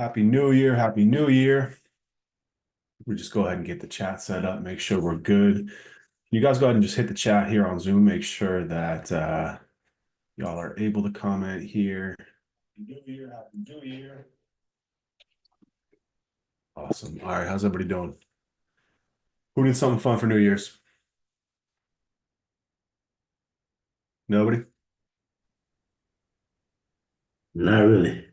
Happy New Year. Happy New Year. We just go ahead and get the chat set up, make sure we're good. You guys go ahead and just hit the chat here on Zoom. Make sure that y'all are able to comment here. Happy New Year. Happy New Year. Awesome. All right. How's everybody doing? Who did something fun for New Year's? Nobody? Not really.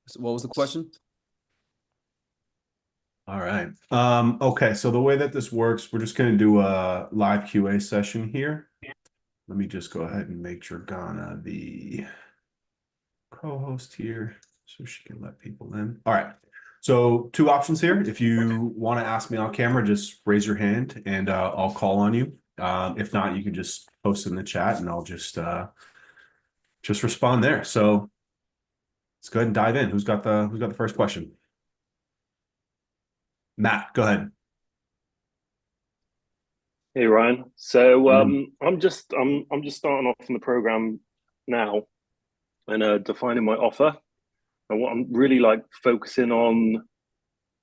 So what was the question? All right. Okay. So the way that this works, we're just going to do a live QA session here. Let me just go ahead and make sure Ghana the co-host here so she can let people in. All right. So two options here. If you want to ask me on camera, just raise your hand and I'll call on you. If not, you can just post it in the chat and I'll just respond there. So let's go ahead and dive in. Who's got the first question? Matt, go ahead. Hey Ryan. So I'm just starting off in the program now and defining my offer. And what I'm really like focusing on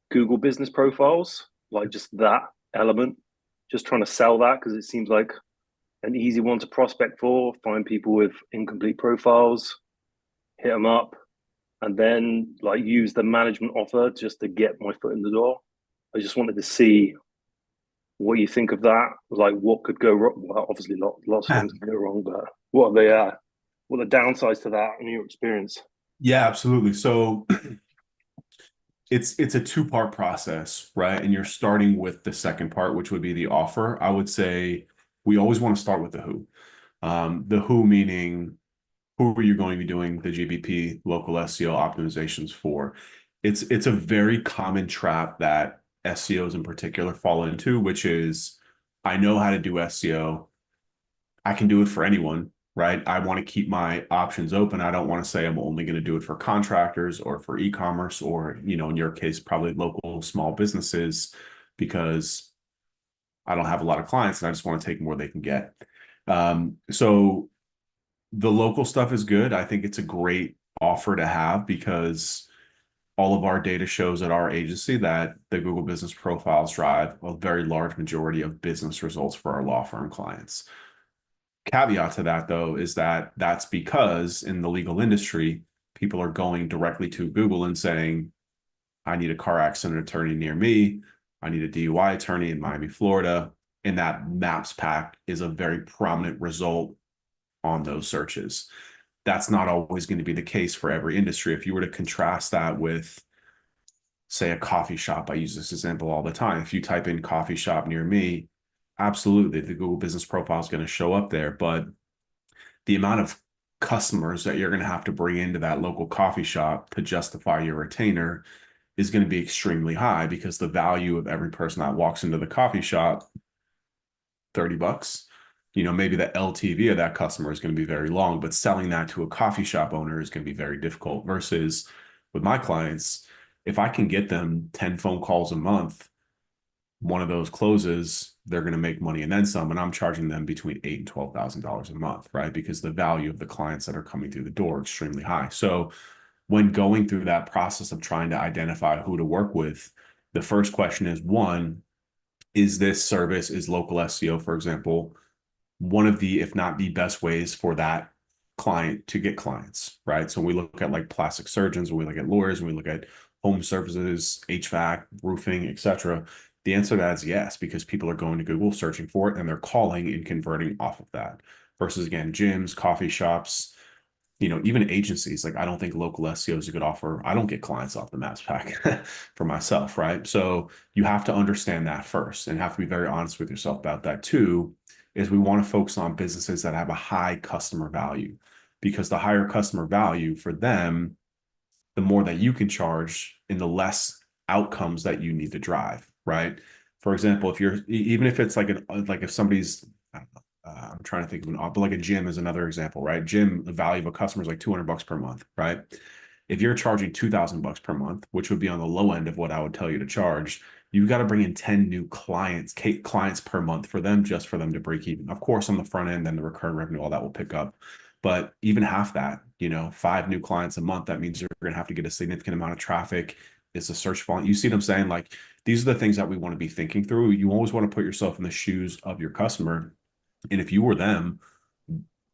Google business profiles, like just that element, just trying to sell that because it seems like an easy one to prospect for, find people with incomplete profiles, hit them up, and then like use the management offer just to get my foot in the door. I just wanted to see what you think of that. Like what could go wrong. Well, obviously lots of things can go wrong, but what are the downsides to that in your experience? Yeah, absolutely. So it's a two-part process, right? And you're starting with the second part, which would be the offer. I would say we always want to start with the who. The who meaning who are you going to be doing the GBP local SEO optimizations for? It's a very common trap that SEOs in particular fall into, which is I know how to do SEO. I can do it for anyone, right? I want to keep my options open. I don't want to say I'm only going to do it for contractors or for e-commerce or, in your case, probably local small businesses because I don't have a lot of clients and I just want to take them where they can get. So the local stuff is good. I think it's a great offer to have because all of our data shows at our agency that the Google business profiles drive a very large majority of business results for our law firm clients. Caveat to that, though, is that that's because in the legal industry, people are going directly to Google and saying, I need a car accident attorney near me. I need a DUI attorney in Miami, Florida. And that Maps pack is a very prominent result on those searches. That's not always going to be the case for every industry. If you were to contrast that with, say, a coffee shop, I use this example all the time. If you type in coffee shop near me, absolutely, the Google business profile is going to show up there. But the amount of customers that you're going to have to bring into that local coffee shop to justify your retainer is going to be extremely high because the value of every person that walks into the coffee shop, $30. Maybe the LTV of that customer is going to be very long, but selling that to a coffee shop owner is going to be very difficult versus with my clients, if I can get them 10 phone calls a month, one of those closes, they're going to make money and then some, and I'm charging them between $8,000 and $12,000 a month, right? Because the value of the clients that are coming through the door is extremely high. So when going through that process of trying to identify who to work with, the first question is, one, is this service, is local SEO, for example, one of the, if not the best ways for that client to get clients, right? So we look at like plastic surgeons, when we look at lawyers, when we look at home services, HVAC, roofing, etc. The answer to that is yes, because people are going to Google searching for it and they're calling and converting off of that. Versus again, gyms, coffee shops, even agencies. Like I don't think local SEO is a good offer. I don't get clients off the Maps pack for myself, right? So you have to understand that first and have to be very honest with yourself about that too, is we want to focus on businesses that have a high customer value because the higher customer value for them, the more that you can charge and the less outcomes that you need to drive, right? For example, even if it's like if somebody's, I don't know, I'm trying to think of but like a gym is another example, right? Gym, the value of a customer is like $200 per month, right? If you're charging $2,000 per month, which would be on the low end of what I would tell you to charge, you've got to bring in 10 new clients per month for them, just for them to break even. Of course, on the front end, then the recurring revenue, all that will pick up. But even half that, 5 new clients a month, that means you're going to have to get a significant amount of traffic. It's a search volume. You see what I'm saying? Like these are the things that we want to be thinking through. You always want to put yourself in the shoes of your customer. And if you were them,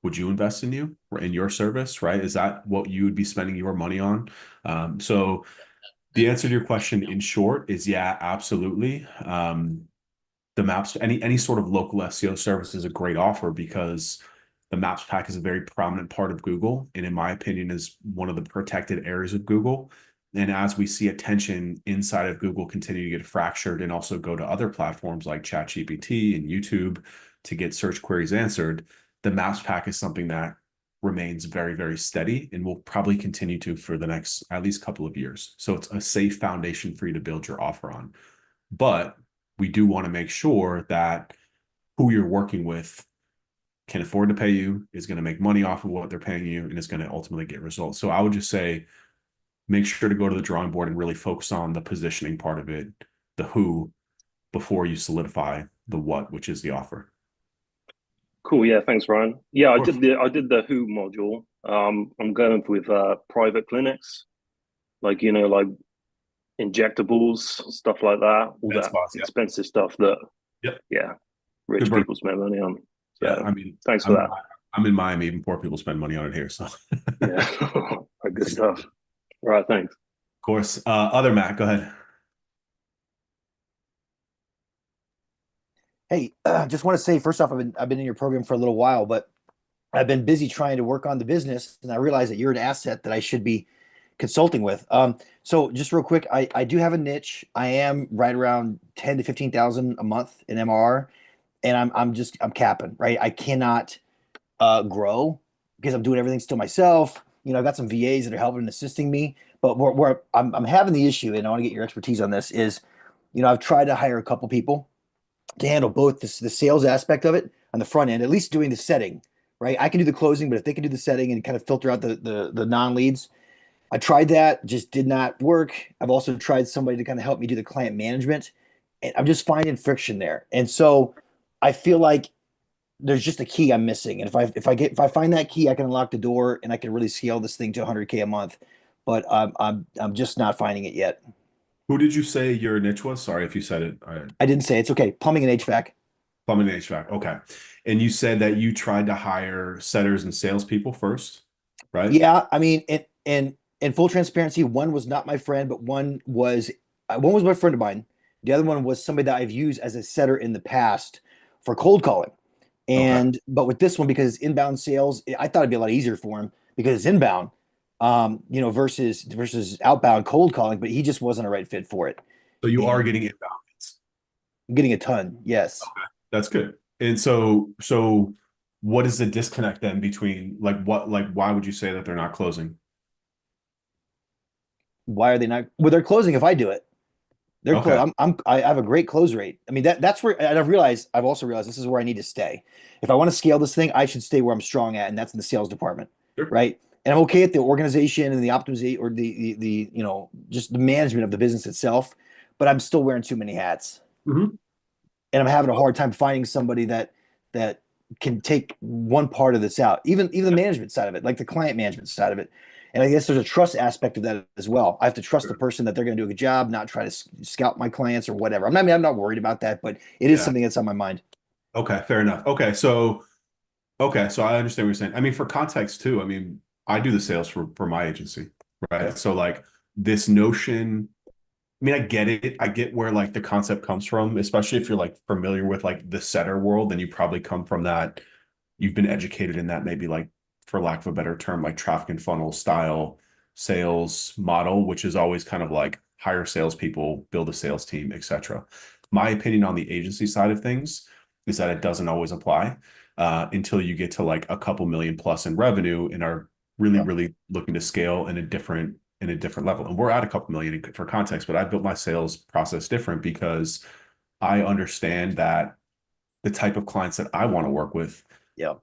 would you invest in you or in your service, right? Is that what you would be spending your money on? So the answer to your question in short is yeah, absolutely. The maps, any sort of local SEO service is a great offer because the maps pack is a very prominent part of Google, and in my opinion, is one of the protected areas of Google. And as we see attention inside of Google continue to get fractured and also go to other platforms like ChatGPT and YouTube to get search queries answered, the maps pack is something that remains very, very steady and will probably continue to for the next at least couple of years. So it's a safe foundation for you to build your offer on. But we do want to make sure that who you're working with can afford to pay you, is going to make money off of what they're paying you, and is going to ultimately get results. So I would just say, make sure to go to the drawing board and really focus on the positioning part of it, the who, before you solidify the what, which is the offer. Cool. Yeah. Thanks, Ryan. Yeah, Of I course. did the Who module. I'm going with private clinics, like like injectables, stuff like that, all Med that spas, yeah. expensive stuff that Yep. yeah, Good rich break. people spend money on. Yeah. So I mean, thanks for that. I'm in Miami, even poor people spend money on it here. So Yeah, good stuff. All right, thanks. of course. Other Matt, go ahead. Hey, just want to say first off, I've been in your program for a little while, but I've been busy trying to work on the business, and I realize that you're an asset that I should be consulting with. So just real quick, I do have a niche. I am right around 10 to 15,000 a month in MRR, and I'm capping, right? I cannot grow because I'm doing everything still myself. I've got some VAs that are helping and assisting me, but where I'm having the issue, and I want to get your expertise on this, is I've tried to hire a couple people to handle both the sales aspect of it on the front end, at least doing the setting, right? I can do the closing, but if they can do the setting and kind of filter out the non-leads, I tried that, just did not work. I've also tried somebody to kind of help me do the client management, and I'm just finding friction there. And so I feel like there's just a key I'm missing. And if I find that key, I can unlock the door and I can really scale this thing to 100K a month. But I'm just not finding it yet. Who did you say your niche was? Sorry if you said it. All right. I didn't say it's okay. Plumbing and HVAC. Plumbing and HVAC. Okay. And you said that you tried to hire setters and salespeople first, right? Yeah, I mean, in full transparency, one was not my friend, but one was my friend of mine. The other one was somebody that I've used as a setter in the past for cold calling. Okay. But with this one, because it's inbound sales, I thought it'd be a lot easier for him because it's inbound, versus outbound cold calling. But he just wasn't a right fit for it. So you are And getting inbound leads. I'm getting a ton, yes. Okay. That's good. And so what is the disconnect then between why would you say that they're not closing? Why are they not? Well, they're closing if I do it. They're Okay. close. I have a great close rate. I mean that's where, and I've also realized this is where I need to stay. If I want to scale this thing, I should stay where I'm strong at, and that's in the sales department, Sure. right? And I'm okay at the organization and the optimization or the just the management of the business itself, but I'm still wearing too many hats, Mhm. and I'm having a hard time finding somebody that can take one part of this out, even the management side of it, like the client management side of it. And I guess there's a trust aspect of that as well. I have to trust the person that they're going to do a good job, not try to scout my clients or whatever. I'm not worried about that, but it is Yeah. something that's on my mind. Okay. Fair enough. Okay. So I understand what you're saying. I mean, for context too, I mean, I do the sales for my agency, right? So like this notion, I mean, I get it. I get where like the concept comes from, especially if you're like familiar with like the setter world, then you probably come from that. You've been educated in that maybe like, for lack of a better term, like traffic and funnel style sales model, which is always kind of like hire salespeople, build a sales team, etc. My opinion on the agency side of things is that it doesn't always apply until you get to like a couple million plus in revenue and are really, Yeah. really looking to scale in a different level. And we're at a couple million for context, but I built my sales process different because I understand that the type of clients that I want to work with, Yeah.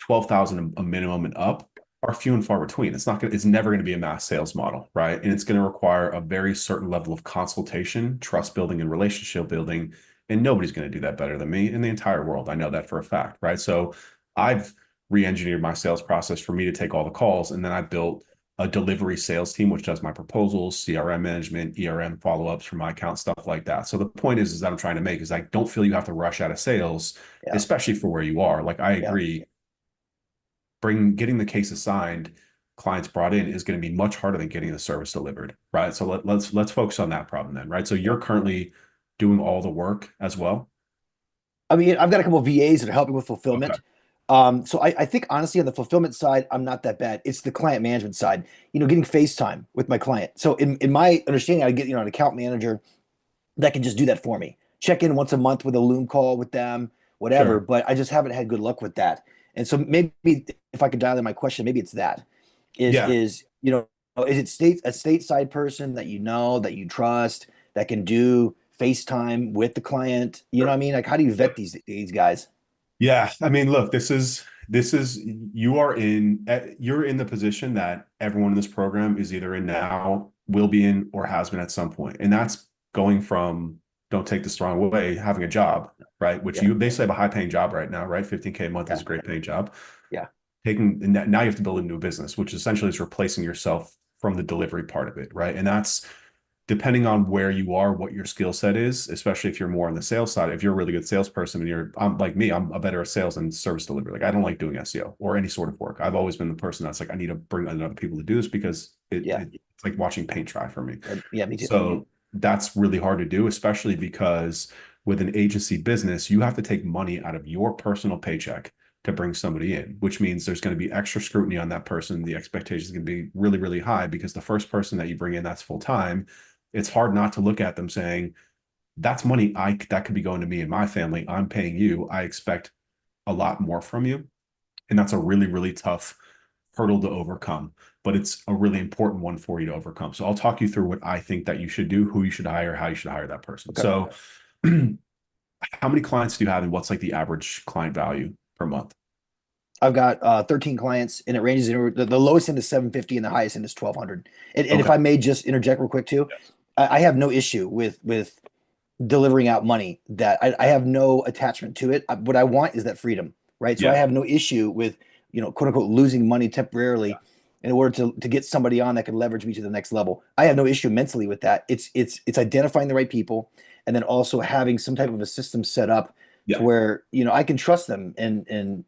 12,000 a minimum and up, are few and far between. It's never going to be a mass sales model, right? And it's going to require a very certain level of consultation, trust building, and relationship building. And nobody's going to do that better than me in the entire world. I know that for a fact, right? So I've re-engineered my sales process for me to take all the calls. And then I built a delivery sales team, which does my proposals, CRM management, ERM follow-ups for my account, stuff like that. So the point is that I'm trying to make is I don't feel you have to rush out of sales, Yeah. especially for where you are. Like I Yeah. agree, getting the case assigned, clients brought in is going to be much harder than getting the service delivered, right? So let's focus on that problem then, right? So you're currently doing all the work as well. I mean, I've got a couple of VAs that are helping with Okay. fulfillment. So I think honestly on the fulfillment side, I'm not that bad. It's the client management side, getting FaceTime with my client. So in my understanding, I get, an account manager that can just do that for me. Check in once a month with a Loom call with them, whatever. Sure. But I just haven't had good luck with that. And so maybe if I could dial in my question, maybe it's that Yeah. is it a stateside person that that you trust that can do FaceTime with the client? You know what I mean? Like, how do you vet these guys? Yeah. I mean, look, this is you're in the position that everyone in this program is either in now, will be in, or has been at some point. And that's going from, don't take this the wrong way, having a job, right? Which Yeah, you basically have a high paying job right now, right? 15K a month yeah, is a great paying job. yeah. And now you have to build a new business, which essentially is replacing yourself from the delivery part of it, right? And that's depending on where you are, what your skill set is, especially if you're more on the sales side. If you're a really good salesperson and I'm like me, I'm a better at sales and service delivery. Like I don't like doing SEO or any sort of work. I've always been the person that's like, I need to bring in other people to do this because Yeah. it's like watching paint dry for me. Yeah, me too. So that's really hard to do, especially because with an agency business, you have to take money out of your personal paycheck to bring somebody in, which means there's going to be extra scrutiny on that person. The expectations can be really, really high because the first person that you bring in that's full time, it's hard not to look at them saying, that's money that could be going to me and my family. I'm paying you. I expect a lot more from you. And that's a really, really tough hurdle to overcome, but it's a really important one for you to overcome. So I'll talk you through what I think that you should do, who you should hire, how you should hire that person. Okay. So how many clients do you have and what's like the average client value per month? I've got 13 clients, and it ranges the lowest end is 750 and the highest end is 1200. And if Okay. I may just interject real quick too, I have no issue with delivering out money that I have no attachment to it. What I want is that freedom, right? So I Yeah. have no issue with, quote unquote, losing money temporarily in order to get somebody on that can leverage me to the next level. I have no issue mentally with that. It's identifying the right people and then also having some type of a system set up to Yeah. where, I can trust them and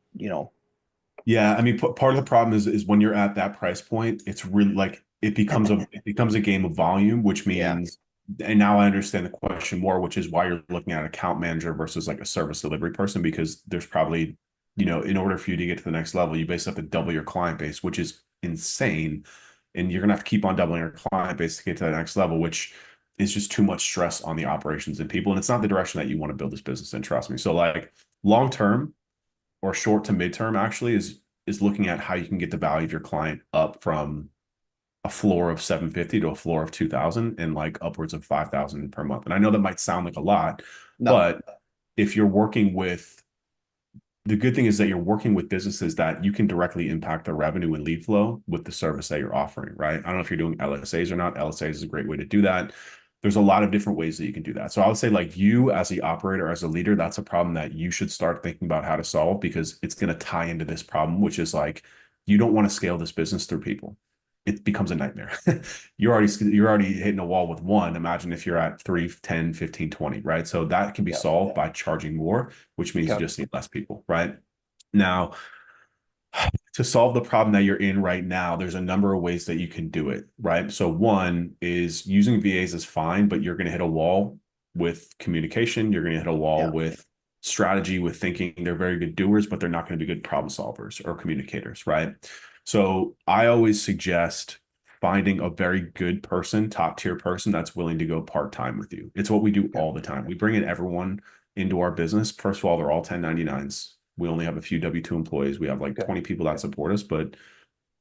Yeah. I mean, part of the problem is when you're at that price point, it's really like it becomes a game of volume, which yeah, means, and now I understand the question more, which is why you're looking at an account manager versus like a service delivery person, because there's probably, in order for you to get to the next level, you basically have to double your client base, which is insane. And you're gonna have to keep on doubling your client base to get to the next level, which is just too much stress on the operations and people. And it's not the direction that you want to build this business in, trust me. So like long term, or short to midterm actually is looking at how you can get the value of your client up from a floor of 750 to a floor of 2000 and like upwards of 5,000 per month. And I know that might sound like a lot, no, but if you're working with, the good thing is that you're working with businesses that you can directly impact the revenue and lead flow with the service that you're offering, right? I don't know if you're doing LSAs or not. LSAs is a great way to do that. There's a lot of different ways that you can do that. So I would say like you as the operator, as a leader, that's a problem that you should start thinking about how to solve, because it's going to tie into this problem, which is like, you don't want to scale this business through people. It becomes a nightmare. You're already hitting a wall with one. Imagine if you're at 3, 10, 15, 20, right? So that can be yeah, solved by charging more, which means you okay, just need less people, right? Now, to solve the problem that you're in right now, there's a number of ways that you can do it, right? So one is using VAs is fine, but you're going to hit a wall with communication. You're going to hit a wall yeah, with strategy, with thinking. They're very good doers, but they're not going to be good problem solvers or communicators, right? So I always suggest finding a very good person, top tier person that's willing to go part-time with you. It's what we do okay, all the time. We bring in everyone into our business. First of all, they're all 1099s. We only have a few W-2 employees. We have like okay, 20 people that support us, but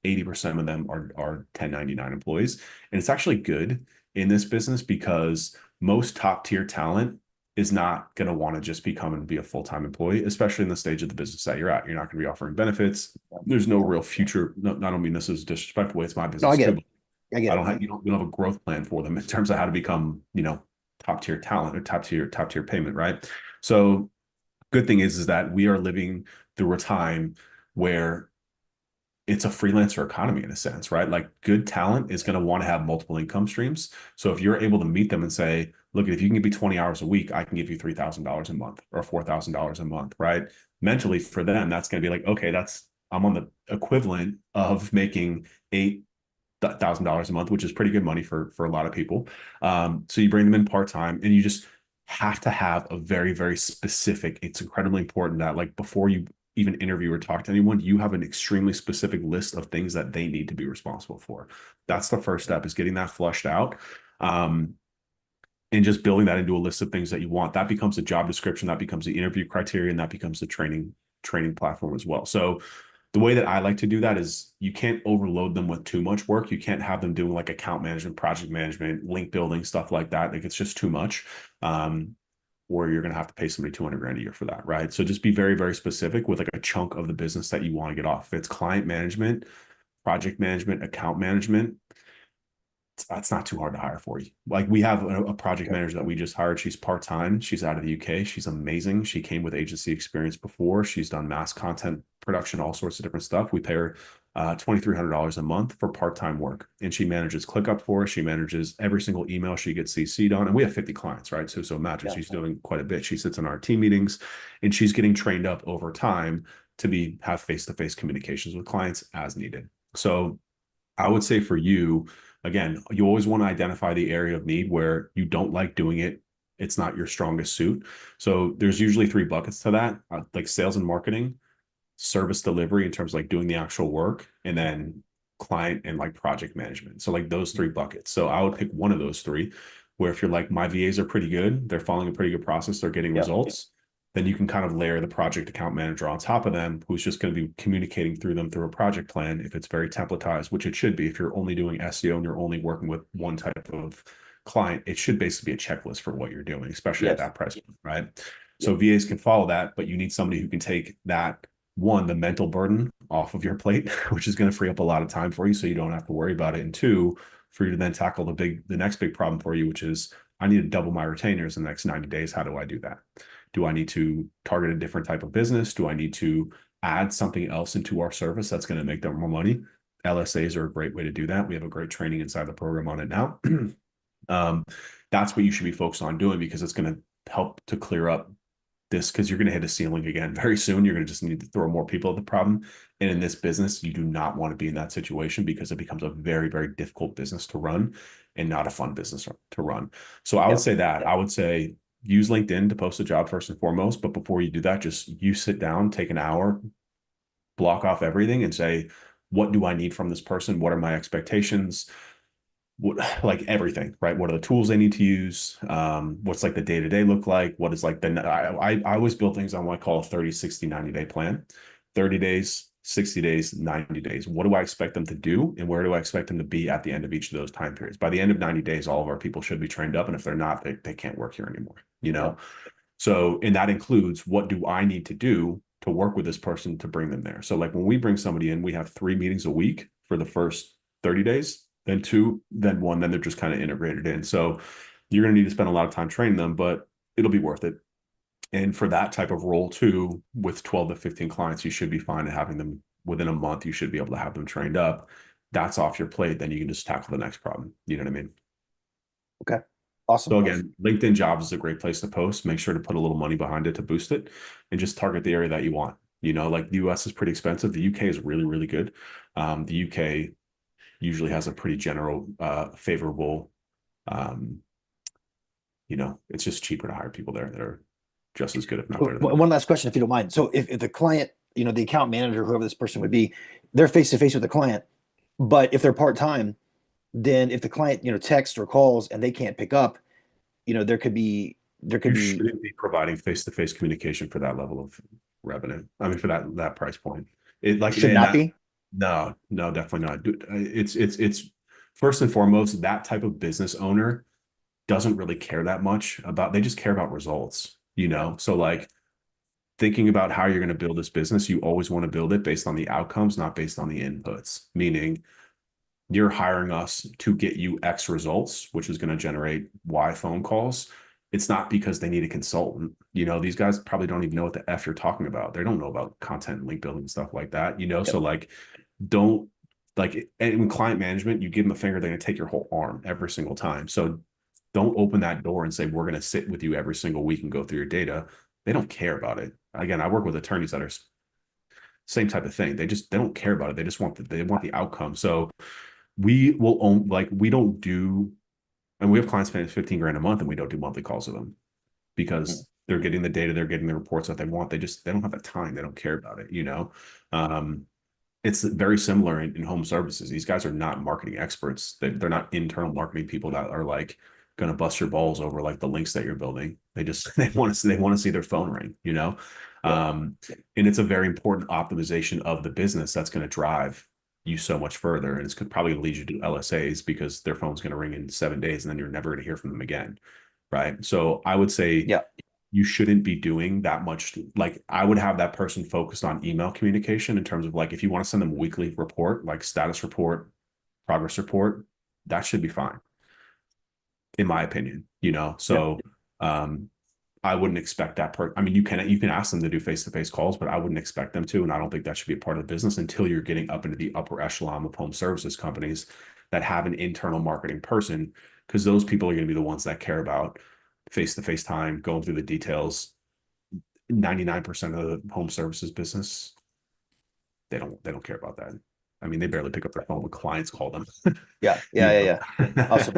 80% of them are 1099 employees. And it's actually good in this business because most top tier talent is not going to want to just become and be a full-time employee, especially in the stage of the business that you're at. You're not going to be offering benefits. There's no real future. No, I don't mean this is a disrespectful way. It's my no, I business get too. it. I get I it. don't have, we don't have a growth plan for them in terms of how to become, top tier talent or top tier payment, right? So good thing is that we are living through a time where it's a freelancer economy in a sense, right? Like good talent is going to want to have multiple income streams. So if you're able to meet them and say, look, if you can give me 20 hours a week, I can give you $3,000 a month or $4,000 a month, right? Mentally for them, that's going to be like, okay, I'm on the equivalent of making $8,000 a month, which is pretty good money for a lot of people. So you bring them in part-time and you just have to have a very, very specific, it's incredibly important that like before you even interview or talk to anyone, you have an extremely specific list of things that they need to be responsible for. That's the first step, is getting that flushed out. And just building that into a list of things that you want. That becomes a job description, that becomes the interview criteria, and that becomes the training platform as well. So the way that I like to do that is you can't overload them with too much work. You can't have them doing like account management, project management, link building, stuff like that. Like it's just too much. Or you're going to have to pay somebody 200 grand a year for that, right? So just be very, very specific with like a chunk of the business that you want to get off. If it's client management, project management, account management, that's not too hard to hire for you. Like we have a project manager that we just hired. She's part-time. She's out of the UK. She's amazing. She came with agency experience before. She's done mass content production, all sorts of different stuff. We pay her $2,300 a month for part-time work. And she manages ClickUp for us. She manages every single email she gets CC'd on. And we have 50 clients, right? So imagine she's doing quite a bit. She sits in our team meetings and she's getting trained up over time to have face-to-face communications with clients as needed. So I would say for you, again, you always want to identify the area of need where you don't like doing it. It's not your strongest suit. So there's usually 3 buckets to that, like sales and marketing, service delivery in terms of like doing the actual work, and then client and like project management. So like those 3 buckets. So I would pick one of those 3, where if you're like, my VAs are pretty good, they're following a pretty good process, they're getting results, then you can kind of layer the project account manager on top of them, who's just going to be communicating through them through a project plan. If it's very templatized, which it should be, if you're only doing SEO and you're only working with one type of client, it should basically be a checklist for what you're doing, especially at that price point, right? So VAs can follow that, but you need somebody who can take that, one, the mental burden off of your plate, which is going to free up a lot of time for you so you don't have to worry about it. And 2, for you to then tackle the next big problem for you, which is, I need to double my retainers in the next 90 days. How do I do that? Do I need to target a different type of business? Do I need to add something else into our service that's going to make them more money? LSAs are a great way to do that. We have a great training inside the program on it now. That's what you should be focused on doing, because it's going to help to clear up this, because you're going to hit a ceiling again very soon. You're going to just need to throw more people at the problem. And in this business, you do not want to be in that situation, because it becomes a very, very difficult business to run and not a fun business to run. So I would say that. I would say use LinkedIn to post a job first and foremost. But before you do that, just you sit down, take an hour, block off everything and say, what do I need from this person? What are my expectations? What, like everything, right? What are the tools they need to use? What's like the day-to-day look like? What is like I always build things on what I call a 30, 60, 90-day plan. 30 days, 60 days, 90 days. What do I expect them to do? And where do I expect them to be at the end of each of those time periods? By the end of 90 days, all of our people should be trained up. And if they're not, they can't work here anymore, you know? So, and that includes, what do I need to do to work with this person to bring them there? So like when we bring somebody in, we have 3 meetings a week for the first 30 days, then 2, then 1, then they're just kind of integrated in. So you're going to need to spend a lot of time training them, but it'll be worth it. And for that type of role too, with 12 to 15 clients, you should be fine at having them within a month. You should be able to have them trained up. That's off your plate. Then you can just tackle the next problem. You know what I mean? Okay. Awesome. So again, LinkedIn jobs is a great place to post. Make sure to put a little money behind it to boost it, and just target the area that you want. You know, like the US is pretty expensive. The UK is really, really good. The UK usually has a pretty general, favorable, you know, it's just cheaper to hire people there that are just as good, if not better than One last question, if you don't mind. So if the client, you know, the account manager, whoever this person would be, they're face to face with the client, but if they're part-time, then if the client, you know, texts or calls and they can't pick up, you know, you shouldn't be providing face-to-face communication for that level of revenue. I mean, for that price point, it like should not be. No, definitely not. It's first and foremost, that type of business owner doesn't really care that much about, they just care about results, you know? So like thinking about how you're going to build this business, you always want to build it based on the outcomes, not based on the inputs, meaning you're hiring us to get you X results, which is going to generate Y phone calls. it's not because they need a consultant. These guys probably don't even know what the F you're talking about. They don't know about content and link building and stuff like that, Yep. So like, don't like, and in client management, you give them a finger, they're going to take your whole arm every single time. So don't open that door and say, we're going to sit with you every single week and go through your data. They don't care about it. Again, I work with attorneys that are same type of thing. They don't care about it. They just want the outcome. So we will own, like, we don't do, and we have clients paying 15 grand a month and we don't do monthly calls with them because they're getting the data, they're getting the reports that they want. They don't have the time. They don't care about it. It's very similar in home services. These guys are not marketing experts. They're not internal marketing people that are like going to bust your balls over like the links that you're building. They want to see their phone ring. And it's a very important optimization of the business that's going to drive you so much further. And it's could probably lead you to LSAs because their phone's going to ring in 7 days and then you're never going to hear from them again. Right. So I would say, Yeah. you shouldn't be doing that much. Like, I would have that person focused on email communication in terms of like, if you want to send them a weekly report, like status report, progress report, that should be fine, in my opinion. So I wouldn't expect that I mean, you can ask them to do face-to-face calls, but I wouldn't expect them to. And I don't think that should be a part of the business until you're getting up into the upper echelon of home services companies that have an internal marketing person, because those people are going to be the ones that care about face-to-face time, going through the details. 99% of the home services business, they don't care about that. I mean, they barely pick up their phone when clients call them. Yeah. Awesome.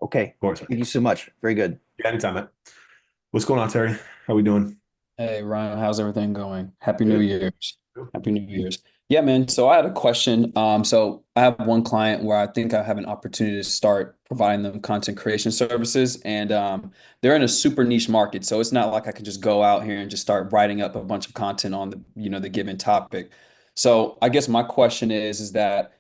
Okay. Of course. Thank you so much. Very good. Yeah, anytime, man. What's going on, Terry? How we doing? Hey Ryan, how's everything going? Happy New Good. Year's. Happy New Year's. Yeah, man. So I had a question. So I have one client where I think I have an opportunity to start providing them content creation services, and they're in a super niche market. So it's not like I can just go out here and just start writing up a bunch of content on the given topic. So I guess my question is that,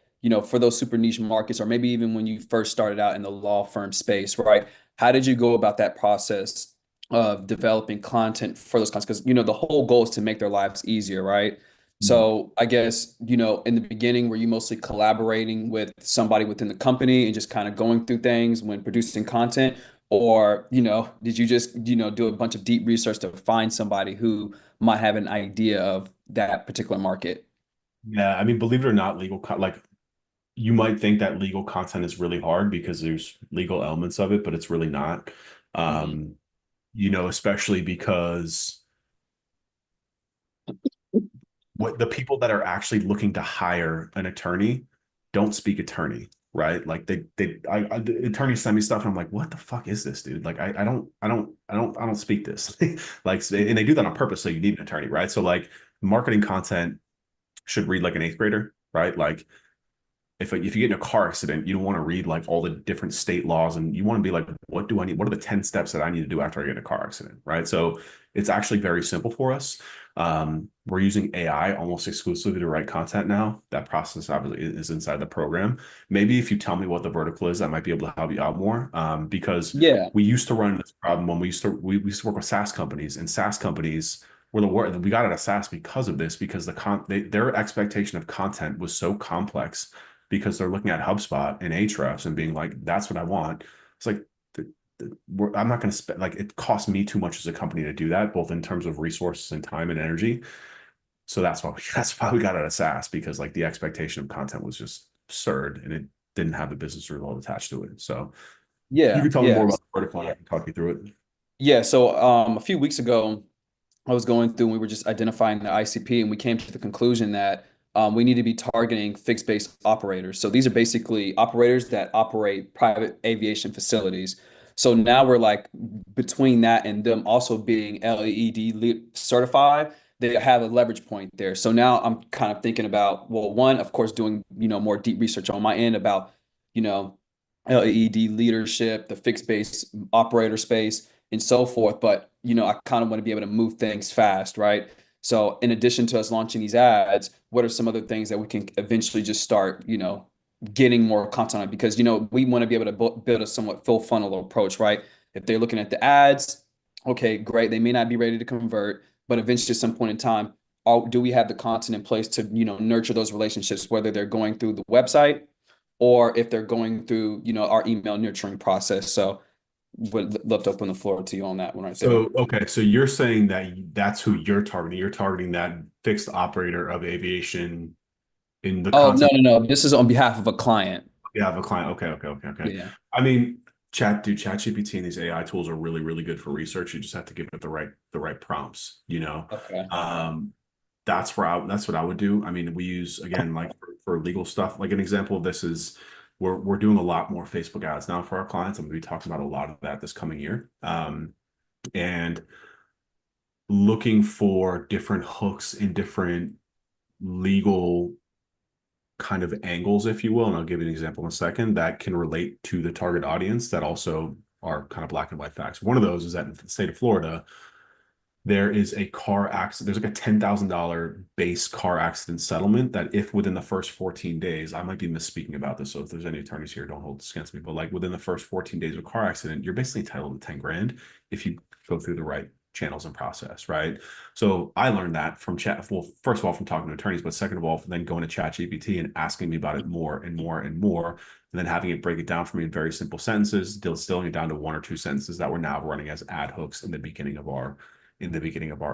for those super niche markets, or maybe even when you first started out in the law firm space, right? How did you go about that process of developing content for those clients? Because, the whole goal is to make their lives easier, right? So I guess, in the beginning, were you mostly collaborating with somebody within the company and just kind of going through things when producing content? Or, did you just, do a bunch of deep research to find somebody who might have an idea of that particular market? Yeah, I mean, believe it or not, like, you might think that legal content is really hard because there's legal elements of it, but it's really not. Mhm. Especially because what the people that are actually looking to hire an attorney don't speak attorney, right? Like, the attorneys send me stuff and I'm like, what the fuck is this, dude? Like, I don't speak this. Like, and they do that on purpose. So you need an attorney, right? So like, marketing content should read like an eighth grader, right? Like, if you get in a car accident, you don't want to read like all the different state laws, and you want to be like, what do I need? What are the 10 steps that I need to do after I get in a car accident? Right. So it's actually very simple for us. We're using AI almost exclusively to write content now. That process obviously is inside the program. Maybe if you tell me what the vertical is, I might be able to help you out more. Because Yeah. we used to run this problem when we used to work with SaaS companies, and SaaS companies were we got out of SaaS because of this, because their expectation of content was so complex, because they're looking at HubSpot and Ahrefs and being like, that's what I want. It's like, I'm not going to spend, like, it costs me too much as a company to do that, both in terms of resources and time and energy. So that's why we got out of SaaS, because like the expectation of content was just absurd and it didn't have the business result attached to it. So you Yeah. can tell me more Yeah. about the vertical and I can talk you through it. Yeah. So a few weeks ago, I was going through and we were just identifying the ICP, and we came to the conclusion that we need to be targeting fixed base operators. So these are basically operators that operate private aviation facilities. So now we're like, between that and them also being certified, they have a leverage point there. So now I'm kind of thinking about, well, one, of course, doing, more deep research on my end about, you know, LEED leadership, the fixed base operator space, and so forth. But, I kind of want to be able to move things fast, right? So in addition to us launching these ads, what are some other things that we can eventually just start, getting more content on? Because, we want to be able to build a somewhat full funnel approach, right? If they're looking at the ads, okay, great. They may not be ready to convert, but eventually at some point in time, do we have the content in place to, nurture those relationships, whether they're going through the website or if they're going through, our email nurturing process. So would love to open the floor to you on that one right there. So, okay, so you're saying that that's who you're targeting. You're targeting that fixed operator of aviation in the Oh, no, concept no, no. This is on behalf of a client. you have a client. Okay, okay, okay, okay. Yeah. I mean, ChatGPT and these AI tools are really, really good for research. You just have to give it the right prompts, you know. Okay. That's what I would do. I mean, we use again like for legal stuff. Like an example of this is we're doing a lot more Facebook ads now for our clients. I'm going to be talking about a lot of that this coming year. And looking for different hooks in different legal kind of angles, if you will. And I'll give you an example in a second that can relate to the target audience that also are kind of black and white facts. One of those is that in the state of Florida, there is a car accident. There's like a $10,000 base car accident settlement that if within the first 14 days, I might be misspeaking about this. So if there's any attorneys here, don't hold this against me, but like within the first 14 days of a car accident, you're basically entitled to 10 grand if you go through the right channels and process, right? So I learned that from chat. Well, first of all, from talking to attorneys, but second of all, from then going to ChatGPT and asking me about it more and more and more, and then having it break it down for me in very simple sentences, distilling it down to one or two sentences that we're now running as ad hooks in the beginning of our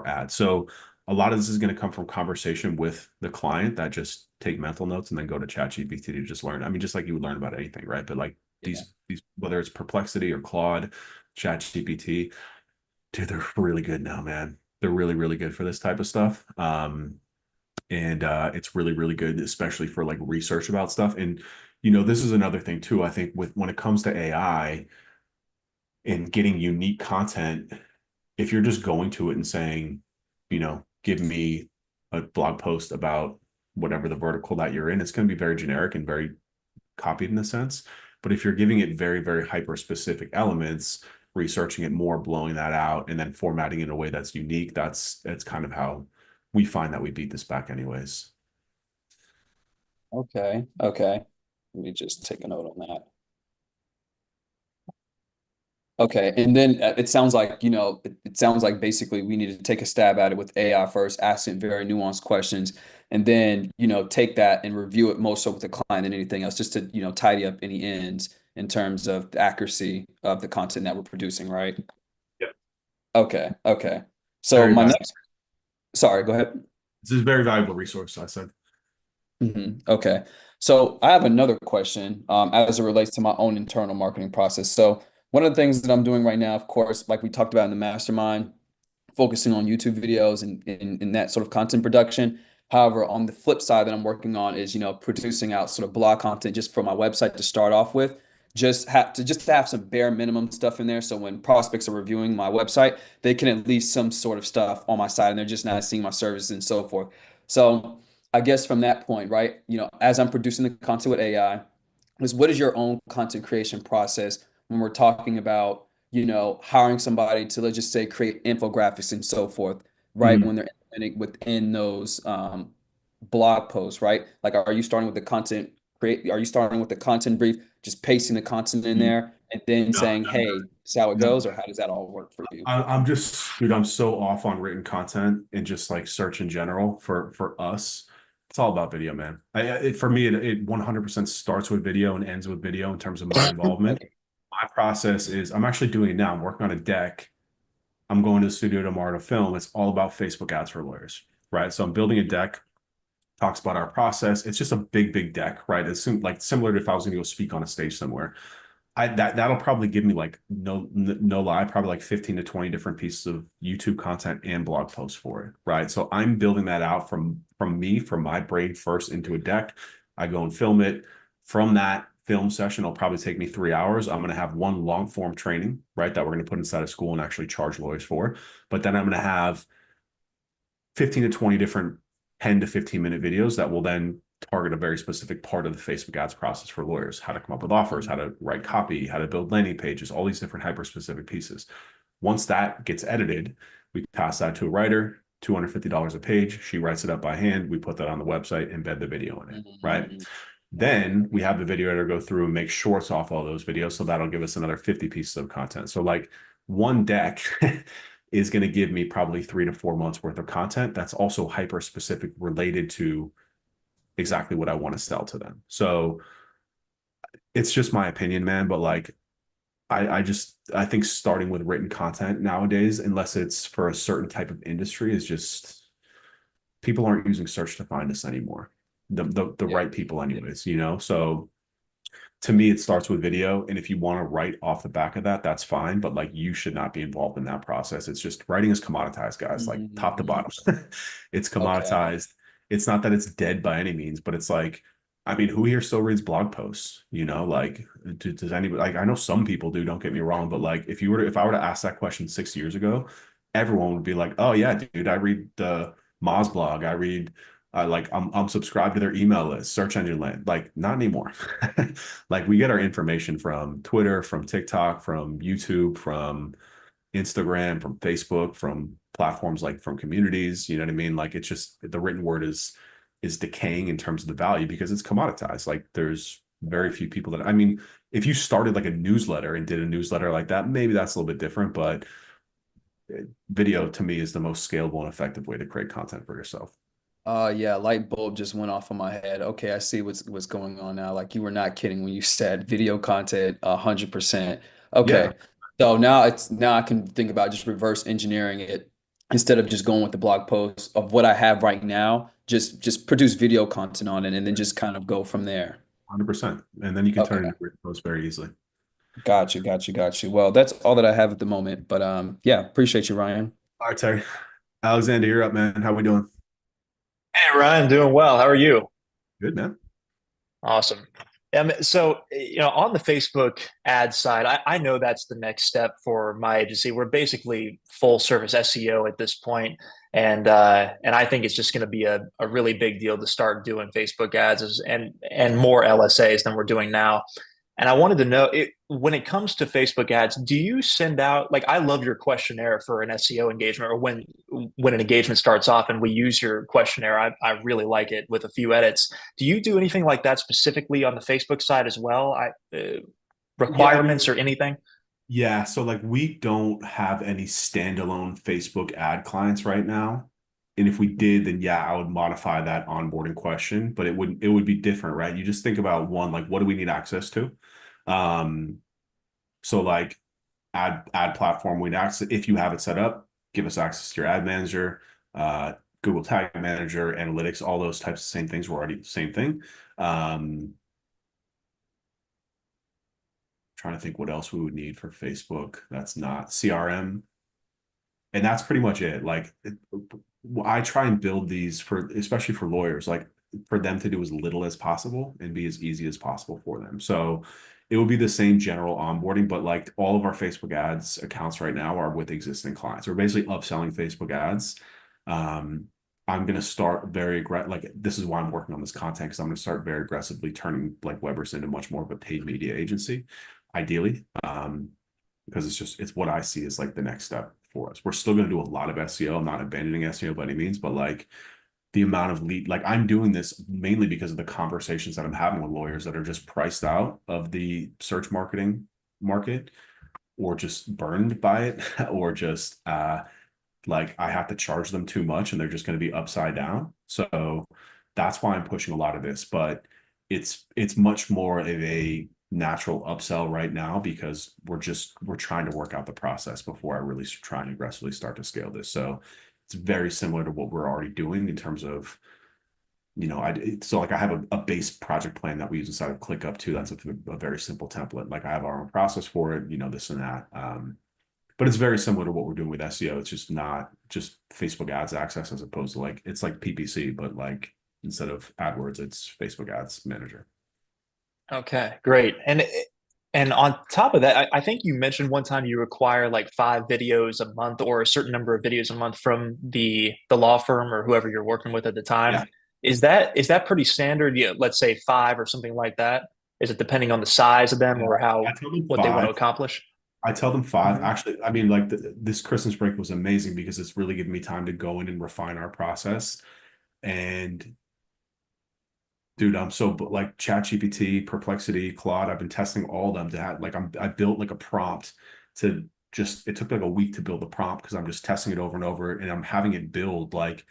ad. So a lot of this is going to come from conversation with the client that just take mental notes and then go to ChatGPT to just learn. I mean, just like you would learn about anything, right? But like these whether it's Perplexity or Claude, ChatGPT, dude, they're really good now, man. They're really, really good for this type of stuff. And it's really, really good, especially for like research about stuff. And this is another thing too. I think with when it comes to AI and getting unique content, if you're just going to it and saying, give me a blog post about whatever the vertical that you're in, it's going to be very generic and very copied in a sense. But if you're giving it very, very hyper specific elements, researching it more, blowing that out, and then formatting it in a way that's unique, that's kind of how we find that we beat this back anyways. Okay. Okay. Let me just take a note on that. Okay, and then it sounds like, it sounds like basically we need to take a stab at it with AI first, ask it very nuanced questions, and then, take that and review it more so with the client than anything else, just to, tidy up any ends in terms of the accuracy of the content that we're producing, right? Yep. Okay, okay. So Very my valuable. next, sorry, go ahead. This is a very valuable resource, I said. Okay. So I have another question as it relates to my own internal marketing process. So one of the things that I'm doing right now, of course, like we talked about in the mastermind, focusing on YouTube videos and in that sort of content production. However, on the flip side that I'm working on is, producing out sort of blog content just for my website to start off with. Just to have some bare minimum stuff in there. So when prospects are reviewing my website, they can at least some sort of stuff on my site and they're just not seeing my services and so forth. So I guess from that point, right, as I'm producing the content with AI, is what is your own content creation process when we're talking about, hiring somebody to, let's just say, create infographics and so forth, right? Mhm. When they're implementing within those blog posts, right? Like, are you starting with the content are you starting with the content brief, just pasting the content in there and then No, saying, hey, this is how it no. goes, or how does that all work for you? I'm just, dude, I'm so off on written content and just like search in general for us. It's all about video, man. For me, it 100% starts with video and ends with video in terms of my involvement. Okay. My process is I'm actually doing it now. I'm working on a deck. I'm going to the studio tomorrow to film. It's all about Facebook ads for lawyers, right? So I'm building a deck, talks about our process. It's just a big, big deck, right? It's like similar to if I was going to go speak on a stage somewhere. That'll probably give me like no lie, probably like 15 to 20 different pieces of YouTube content and blog posts for it, right? So I'm building that out from my brain first into a deck. I go and film it. From that film session, it'll probably take me 3 hours. I'm going to have one long form training, right, that we're going to put inside of school and actually charge lawyers for. But then I'm going to have 15 to 20 different 10 to 15-minute videos that will then target a very specific part of the Facebook ads process for lawyers, how to come up with offers, how to write copy, how to build landing pages, all these different hyper-specific pieces. Once that gets edited, we pass that to a writer, $250 a page. She writes it up by hand. We put that on the website, embed the video in it, right? Then we have the video editor go through and make shorts off all those videos. So that'll give us another 50 pieces of content. So like one deck is going to give me probably 3 to 4 months worth of content that's also hyper specific related to exactly what I want to sell to them. So it's just my opinion, man. But like, I think starting with written content nowadays, unless it's for a certain type of industry, is just people aren't using search to find us anymore. The Yeah. right people anyways, So to me, it starts with video. And if you want to write off the back of that, that's fine. But like you should not be involved in that process. It's just writing is commoditized, guys, like top to Mhm. bottom. It's Okay. commoditized. It's not that it's dead by any means, but it's like, I mean, who here still reads blog posts? Like, does anybody like I know some people do, don't get me wrong, but like if I were to ask that question 6 years ago, everyone would be like, oh yeah, dude, I read the Moz blog, I read I'm subscribed to their email list, search engine land. Like, not anymore. Like, we get our information from Twitter, from TikTok, from YouTube, from Instagram, from Facebook, from platforms like from communities. You know what I mean? Like, it's just the written word is decaying in terms of the value because it's commoditized. Like, there's very few people that I mean, if you started like a newsletter and did a newsletter like that, maybe that's a little bit different, but video to me is the most scalable and effective way to create content for yourself. Yeah, light bulb just went off on my head. Okay, I see what's going on now. Like you were not kidding when you said video content 100%. Yeah, Okay. So now I can think about just reverse engineering it instead of just going with the blog post of what I have right now, just produce video content on it and then just kind of go from there. 100%. And then you can turn it Okay. into written posts very easily. Got you, got you, got you. Well, that's all that I have at the moment. But yeah, appreciate you, Ryan. All right, Terry. Alexander, you're up, man. How we doing? Hey Ryan, doing well. How are you? Good, man. Awesome. So, on the Facebook ad side, I know that's the next step for my agency. We're basically full service SEO at this point, and I think it's just going to be a really big deal to start doing Facebook ads and more LSAs than we're doing now. And I wanted to know when it comes to Facebook ads, do you send out like I love your questionnaire for an SEO engagement or when an engagement starts off and we use your questionnaire, I really like it with a few edits. Do you do anything like that specifically on the Facebook side as well? Yeah, I mean, Requirements or anything? yeah. So like we don't have any standalone Facebook ad clients right now. And if we did, then yeah, I would modify that onboarding question, but it would be different, right? You just think about one, like what do we need access to? Um, so like ad platform, we'd access if you have it set up, give us access to your ad manager, uh, Google Tag Manager, analytics, all those types of same things were already the same thing. Trying to think what else we would need for Facebook. That's not CRM. And that's pretty much it. Like I try and build these for, especially for lawyers, like for them to do as little as possible and be as easy as possible for them. So it would be the same general onboarding, but like all of our Facebook ads accounts right now are with existing clients. We're basically upselling Facebook ads. Um, I'm going to start very aggressive. Like this is why I'm working on this content because I'm going to start very aggressively turning like Weber's into much more of a paid media agency, ideally. Because it's what I see as like the next step for us. We're still going to do a lot of SEO. I'm not abandoning SEO by any means, but like the amount of lead, like I'm doing this mainly because of the conversations that I'm having with lawyers that are just priced out of the search marketing market or just burned by it or just like I have to charge them too much and they're just going to be upside down. So that's why I'm pushing a lot of this, but it's much more of a natural upsell right now because we're trying to work out the process before I really try and aggressively start to scale this. So it's very similar to what we're already doing in terms of so like I have a base project plan that we use inside of ClickUp too. That's a very simple template. Like I have our own process for it, this and that. But it's very similar to what we're doing with SEO. It's just not just Facebook ads access as opposed to like it's like PPC, but like instead of AdWords, it's Facebook Ads Manager. Okay, great. And on top of that, I think you mentioned one time you require like 5 videos a month or a certain number of videos a month from the law firm or whoever you're working with at the time. Yeah. Is that pretty standard? Yeah, let's say 5 or something like that. Is it depending on the size of them or I how tell them what they want to five. accomplish? I tell them five. Mhm. Actually, I mean, like this Christmas break was amazing because it's really given me time to go in and refine our process. And dude, I'm so like ChatGPT, Perplexity, Claude. I've been testing all of them to have like I built like a prompt to just it took like a week to build the prompt because I'm just testing it over and over and I'm having it build like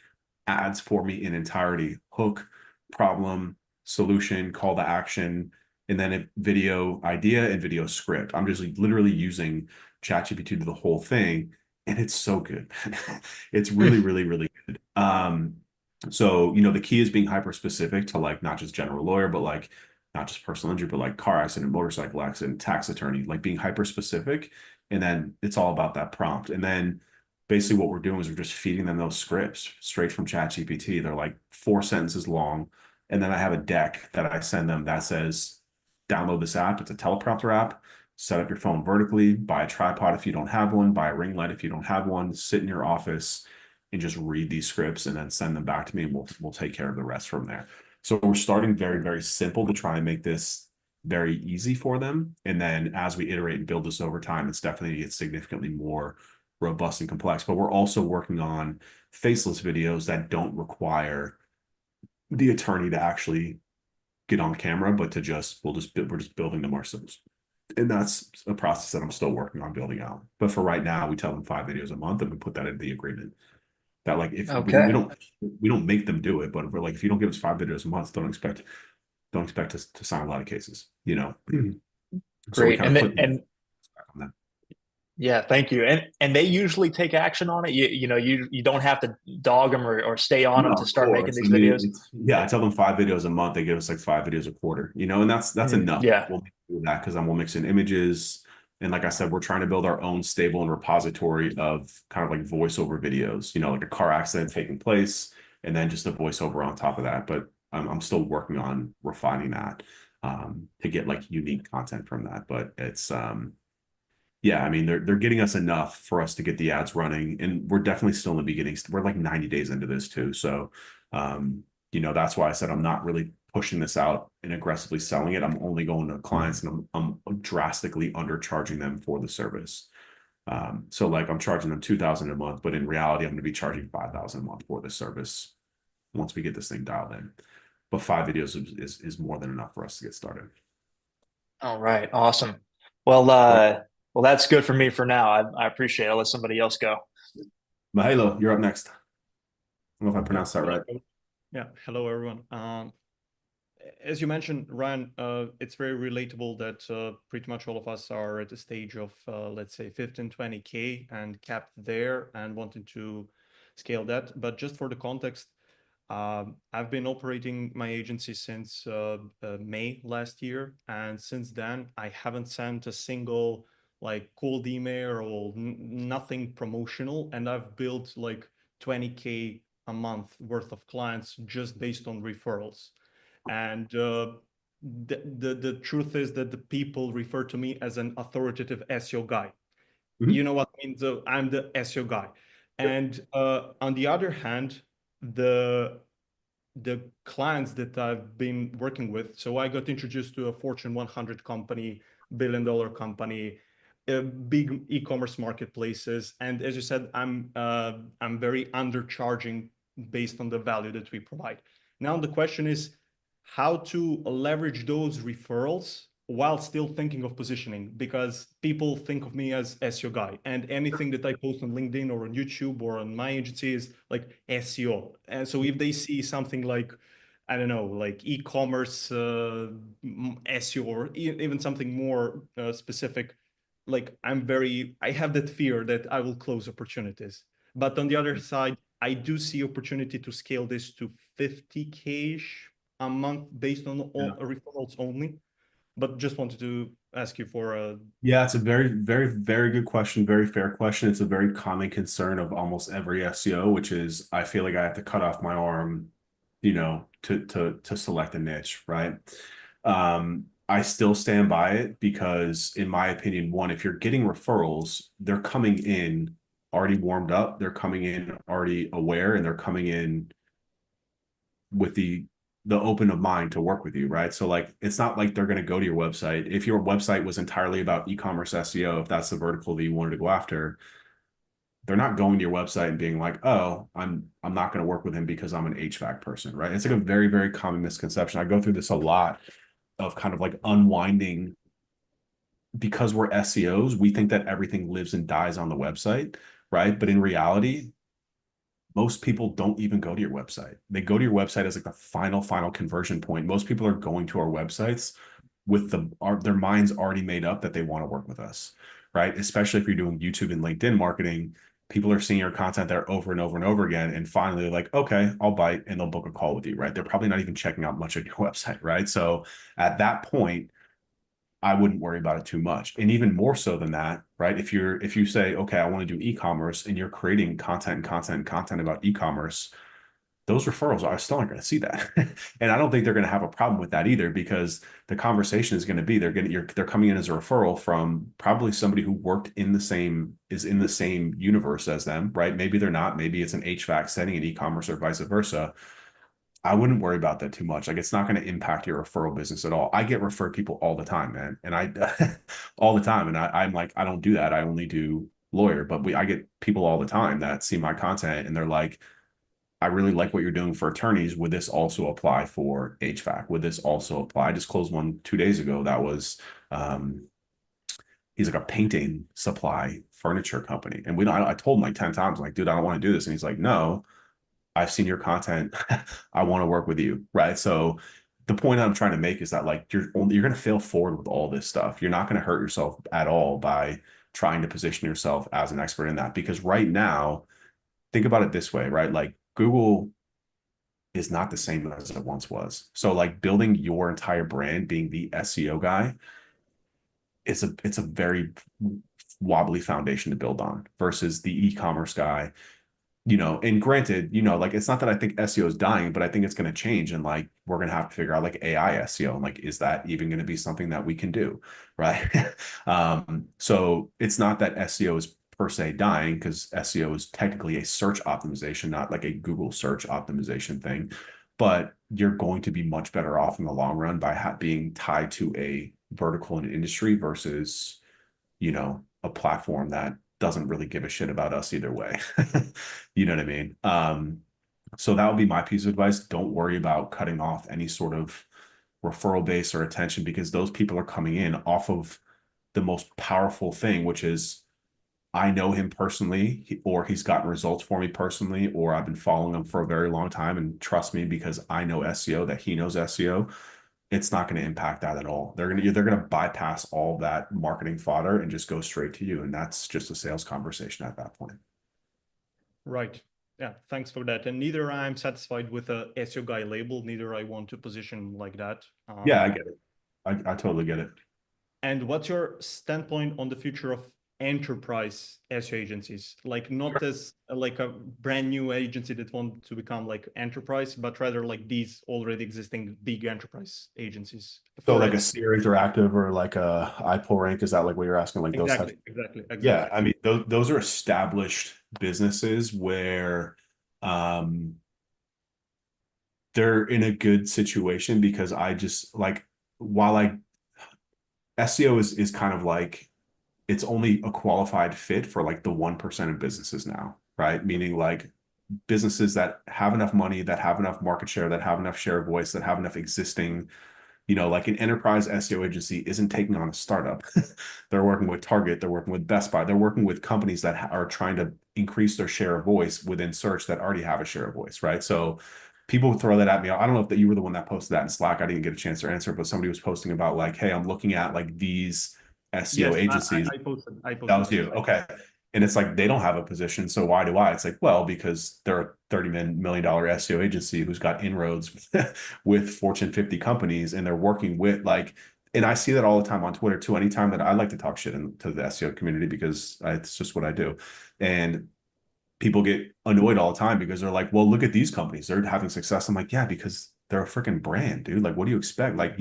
ads for me in entirety, hook, problem, solution, call to action, and then a video idea and video script. I'm just literally using ChatGPT to do the whole thing, and it's so good. It's really, really, really good. So, the key is being hyper specific to like not just general lawyer, but like not just personal injury, but like car accident, motorcycle accident, tax attorney, like being hyper specific. And then it's all about that prompt. And then basically what we're doing is we're just feeding them those scripts straight from ChatGPT. They're like 4 sentences long. And then I have a deck that I send them that says, download this app. It's a teleprompter app. Set up your phone vertically, buy a tripod if you don't have one, buy a ring light if you don't have one, sit in your office and just read these scripts and then send them back to me, and we'll take care of the rest from there. So we're starting very, very simple to try and make this very easy for them. And then as we iterate and build this over time, it's definitely gets significantly more robust and complex. But we're also working on faceless videos that don't require the attorney to actually get on camera, but we're just building them ourselves. And that's a process that I'm still working on building out. But for right now, we tell them 5 videos a month, and we put that in the agreement. That like if we don't make them do it, but if we're like, if you don't give us 5 videos a month, don't expect us to sign a lot of cases, So we Great. kind of put And back on that. yeah, thank you. And they usually take action on it. You don't have to dog them or stay on them No, to of start making course. these I mean, videos. I tell them 5 videos a month. They give us like 5 videos a quarter, and that's enough. Yeah. We'll do that because then we'll mix in images. And like I said, we're trying to build our own stable and repository of kind of like voiceover videos, like a car accident taking place, and then just a voiceover on top of that. But I'm still working on refining that to get like unique content from that. But it's yeah, I mean, they're getting us enough for us to get the ads running, and we're definitely still in the beginning. We're like 90 days into this too. So, that's why I said I'm not really pushing this out and aggressively selling it. I'm only going to clients, and I'm drastically undercharging them for the service. So like I'm charging them 2,000 a month, but in reality, I'm going to be charging 5,000 a month for the service once we get this thing dialed in. But 5 videos is more than enough for us to get started. All right. Awesome. Well, well, that's good for me for now. I appreciate it. I'll let somebody else go. Mahalo, you're up next. I don't know if I pronounced that right. Yeah. Hello, everyone. As you mentioned, Ryan, it's very relatable that pretty much all of us are at the stage of, let's say, 15, 20K and capped there and wanting to scale that. But just for the context, I've been operating my agency since May last year. And since then, I haven't sent a single like cold email or nothing promotional. And I've built like 20K a month worth of clients just based on referrals. And the truth is that the people refer to me as an authoritative SEO guy. Mhm. You know what I mean? So I'm the SEO guy. And on the other hand, the clients that I've been working with. So I got introduced to a Fortune 100 company, billion-dollar company, big e-commerce marketplaces. And as you said, I'm very undercharging based on the value that we provide. Now the question is how to leverage those referrals while still thinking of positioning, because people think of me as SEO guy, and anything that I post on LinkedIn or on YouTube or on my agency is like SEO. And so if they see something like, I don't know, like e-commerce SEO or even something more specific, like I have that fear that I will close opportunities. But on the other side, I do see opportunity to scale this to 50K-ish a month based on all referrals only. But just wanted to ask you for a Yeah, it's a very, very, very good question. Very fair question. It's a very common concern of almost every SEO, which is I feel like I have to cut off my arm, to select a niche, right? I still stand by it because, in my opinion, one, if you're getting referrals, they're coming in already warmed up, they're coming in already aware, and they're coming in with the open of mind to work with you, right? So like it's not like they're going to go to your website. If your website was entirely about e-commerce SEO, if that's the vertical that you wanted to go after, they're not going to your website and being like, oh, I'm not going to work with him because I'm an HVAC person, right? It's like a very, very common misconception. I go through this a lot of kind of like unwinding, because we're SEOs, we think that everything lives and dies on the website, right? But in reality, most people don't even go to your website. They go to your website as like the final conversion point. Most people are going to our websites with their minds already made up that they want to work with us, right? Especially if you're doing YouTube and LinkedIn marketing, people are seeing your content there over and over and over again. And finally, they're like, okay, I'll bite, and they'll book a call with you, right? They're probably not even checking out much of your website, right? So at that point, I wouldn't worry about it too much. And even more so than that, right? If you say, okay, I want to do e-commerce, and you're creating content about e-commerce, those referrals are still not going to see that. And I don't think they're going to have a problem with that either, because the conversation is going to be they're coming in as a referral from probably somebody who worked in the same universe as them, right? Maybe they're not, maybe it's an HVAC setting in e-commerce or vice versa. I wouldn't worry about that too much. Like, it's not going to impact your referral business at all. I get referred people all the time, man. And all the time. And I'm like, I don't do that. I only do lawyer, but I get people all the time that see my content and they're like, I really like what you're doing for attorneys. Would this also apply for HVAC? Would this also apply? I just closed one 2 days ago. That was, he's like a painting supply furniture company. And I told him like 10 times, like, dude, I don't want to do this. And he's like, no, I've seen your content. I want to work with you. Right. So the point I'm trying to make is that, like, you're going to fail forward with all this stuff. You're not going to hurt yourself at all by trying to position yourself as an expert in that, because right now, think about it this way, right? Like, Google is not the same as it once was. So like, building your entire brand, being the SEO guy, it's a very wobbly foundation to build on versus the e-commerce guy. And granted, like, it's not that I think SEO is dying, but I think it's going to change. And like, we're going to have to figure out like AI SEO. And like, is that even going to be something that we can do? Right. So it's not that SEO is per se dying, because SEO is technically a search optimization, not like a Google search optimization thing. But you're going to be much better off in the long run by being tied to a vertical in industry versus, a platform that doesn't really give a shit about us either way. You know what I mean? So that would be my piece of advice. Don't worry about cutting off any sort of referral base or attention, because those people are coming in off of the most powerful thing, which is, I know him personally, or he's gotten results for me personally, or I've been following him for a very long time and trust me because I know SEO, that he knows SEO. It's not going to impact that at all. They're going to bypass all that marketing fodder and just go straight to you. And that's just a sales conversation at that point. Right. Yeah, thanks for that. And neither I'm satisfied with a SEO guy label, neither I want to position like that. Yeah, I get it. I totally get it. And what's your standpoint on the future of enterprise SEO agencies? Like, not as like a brand new agency that want to become like enterprise, but rather like these already existing big enterprise agencies. So like a Steer Interactive or like a iPullRank, is that like what you're asking? Like those types? Exactly. Yeah, I mean, those are established businesses where they're in a good situation, because I just like, while SEO is kind of like, it's only a qualified fit for like the 1% of businesses now, right? Meaning like businesses that have enough money, that have enough market share, that have enough share of voice, that have enough existing, like an enterprise SEO agency isn't taking on a startup. They're working with Target, they're working with Best Buy, they're working with companies that are trying to increase their share of voice within search that already have a share of voice, right? So people throw that at me. I don't know if you were the one that posted that in Slack. I didn't get a chance to answer, but somebody was posting about like, hey, I'm looking at like these SEO agencies. I posted. That was you. Okay. And it's like, they don't have a position. So why do I? It's like, well, because they're a $30 million SEO agency who's got inroads with Fortune 50 companies, and they're working with like, and I see that all the time on Twitter too. Anytime that I like to talk shit to the SEO community, because it's just what I do. And people get annoyed all the time because they're like, well, look at these companies, they're having success. I'm like, yeah, because they're a freaking brand, dude. Like, what do you expect? Like,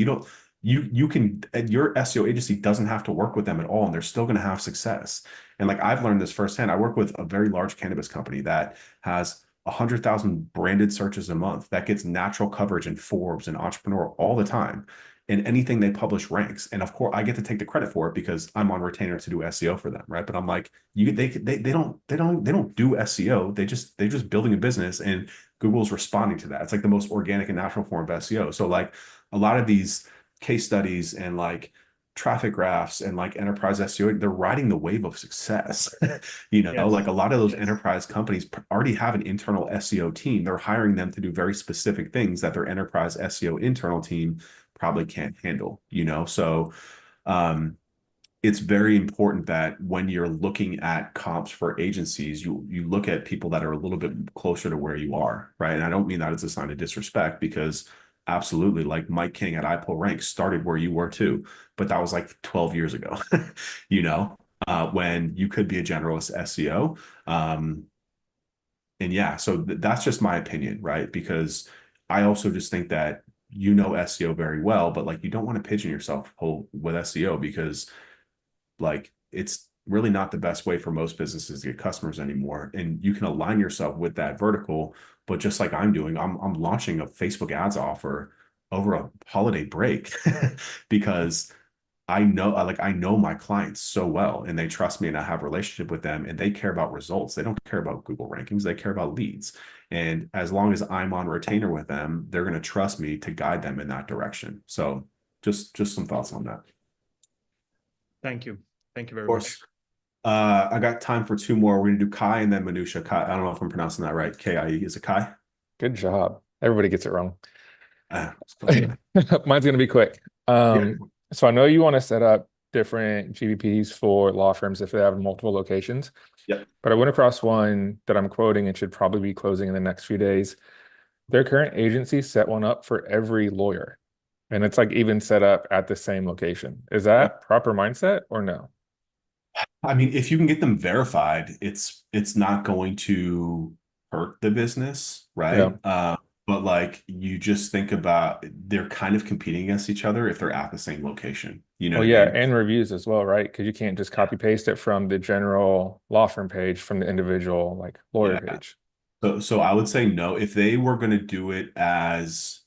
you can, your SEO agency doesn't have to work with them at all, and they're still going to have success. And like, I've learned this firsthand. I work with a very large cannabis company that has 100,000 branded searches a month, that gets natural coverage in Forbes and Entrepreneur all the time. And anything they publish ranks. And of course, I get to take the credit for it because I'm on retainer to do SEO for them, right? But I'm like, they don't do SEO. They're just building a business, and Google's responding to that. It's like the most organic and natural form of SEO. So like, a lot of these case studies and like traffic graphs and like enterprise SEO, they're riding the wave of success. Yes. Like a lot of those enterprise companies already have an internal SEO team. They're hiring them to do very specific things that their enterprise SEO internal team probably can't handle, you know? So, it's very important that when you're looking at comps for agencies, you look at people that are a little bit closer to where you are, right? And I don't mean that as a sign of disrespect, because absolutely, like Mike King at iPull Rank started where you were too, but that was like 12 years ago, you know, when you could be a generalist SEO. And yeah, so that's just my opinion, right? Because I also just think that you know SEO very well, but like you don't want to pigeon yourself whole with SEO, because like it's really not the best way for most businesses to get customers anymore. And you can align yourself with that vertical, but just like I'm doing, I'm launching a Facebook ads offer over a holiday break because I know my clients so well, and they trust me, and I have a relationship with them, and they care about results. They don't care about Google rankings, they care about leads. And as long as I'm on retainer with them, they're going to trust me to guide them in that direction. So just some thoughts on that. Thank you. Thank you Of very much. course. I got time for two more. We're gonna do Kai and then Minutia. Kai, I don't know if I'm pronouncing that right. K-I-E, is it Kai? Good job. Everybody gets it wrong. It's close enough. Mine's going to be quick. So I know you want to set up different GBPs for law firms if they have multiple locations. Yep. But I went across one that I'm quoting and should probably be closing in the next few days. Their current agency set one up for every lawyer, and it's like even set up at the same location. Is that proper mindset or no? I mean, if you can get them verified, it's not going to hurt the business, right? But like you just think about, they're kind of competing against each other if they're at the same location. You know Well, what I yeah, mean? and reviews as well, right? Because you can't just copy paste it from the general law firm page from the individual like lawyer Yeah. page. So I would say no. If they were going to do it as,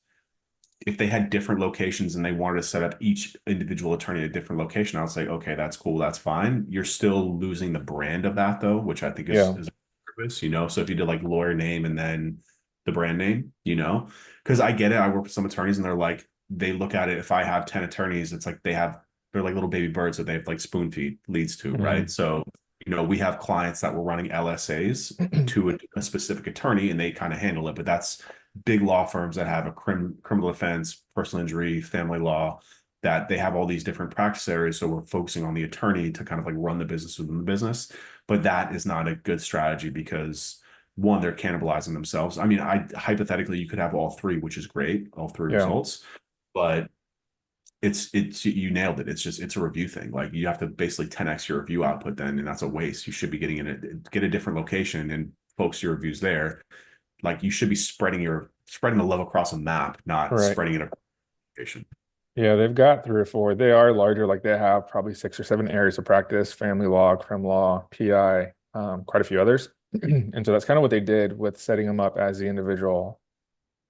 if they had different locations and they wanted to set up each individual attorney at a different location, I would say, okay, that's cool, that's fine. You're still losing the brand of that though, which I think Yeah. is a purpose, you know. So if you did like lawyer name and then the brand name, you know, because I get it. I work with some attorneys and they're like, they look at it, if I have 10 attorneys, it's like they're like little baby birds that they have like spoon feed leads to, right? So, you know, we have clients that were running LSAs to a specific attorney and they kind of handle it, but that's big law firms that have a criminal defense, personal injury, family law, that they have all these different practice areas. So we're focusing on the attorney to kind of like run the business within the business. But that is not a good strategy because one, they're cannibalizing themselves. I mean, hypothetically, you could have all three, which is great, all three Yeah. results, but it's you nailed it. It's a review thing. Like you have to basically 10x your review output then, and that's a waste. You should be getting get a different location and focus your reviews there. Like you should be spreading the love across a map, not Right. spreading it across a location. Yeah, they've got 3 or 4. They are larger, like they have probably 6 or 7 areas of practice: family law, crim law, PI, quite a few others. And so that's kind of what they did with setting them up as the individual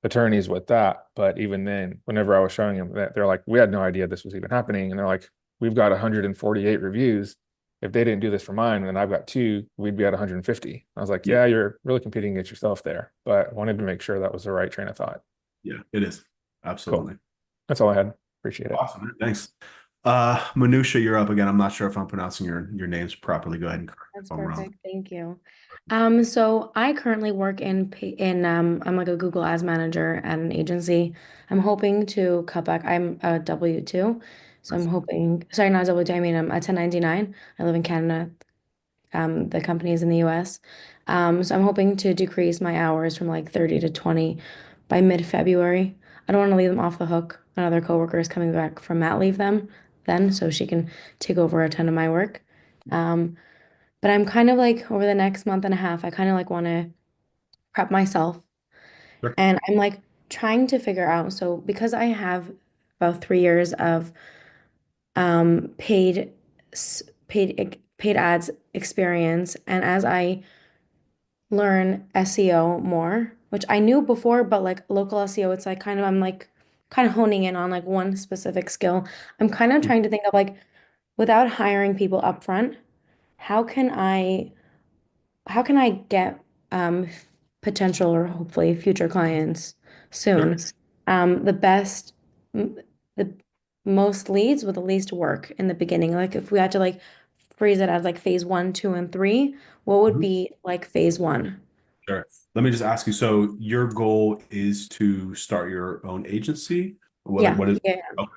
attorneys with that. But even then, whenever I was showing them that, they're like, we had no idea this was even happening. And they're like, we've got 148 reviews. If they didn't do this for mine, and I've got 2, we'd be at 150. I was like, yeah, you're really competing against yourself there. But I wanted to make sure that was the right train of thought. Yeah, it is. Absolutely. That's all I had. Appreciate it. Awesome. Man. Thanks. Minutia, you're up again. I'm not sure if I'm pronouncing your names properly. Go ahead and correct me That's if I'm wrong. perfect. Thank you. So I currently work I'm like a Google Ads manager at an agency. I'm hoping to cut back. I'm a W-2. So I'm hoping, sorry, not a W-2, I mean I'm a 1099. I live in Canada. The company is in the US. So I'm hoping to decrease my hours from like 30 to 20 by mid-February. I don't want to leave them off the hook. Another coworker is coming back from mat leave then, so she can take over a ton of my work. But I'm kind of like over the next month and a half, I kind of like want to prep myself. Sure. And I'm like trying to figure out, so because I have about 3 years of paid ads experience, and as I learn SEO more, which I knew before, but like local SEO, it's like I'm like kind of honing in on like one specific skill. I'm kind of trying to think of like, without hiring people upfront, how can I get potential or hopefully future clients soon? The best, the most leads with the least work in the beginning. Like if we had to like phrase it as like phase 1, 2, and 3, what would Mhm. be like phase 1? Sure. Let me just ask you. So your goal is to start your own agency, Yeah, What is? yeah. Okay.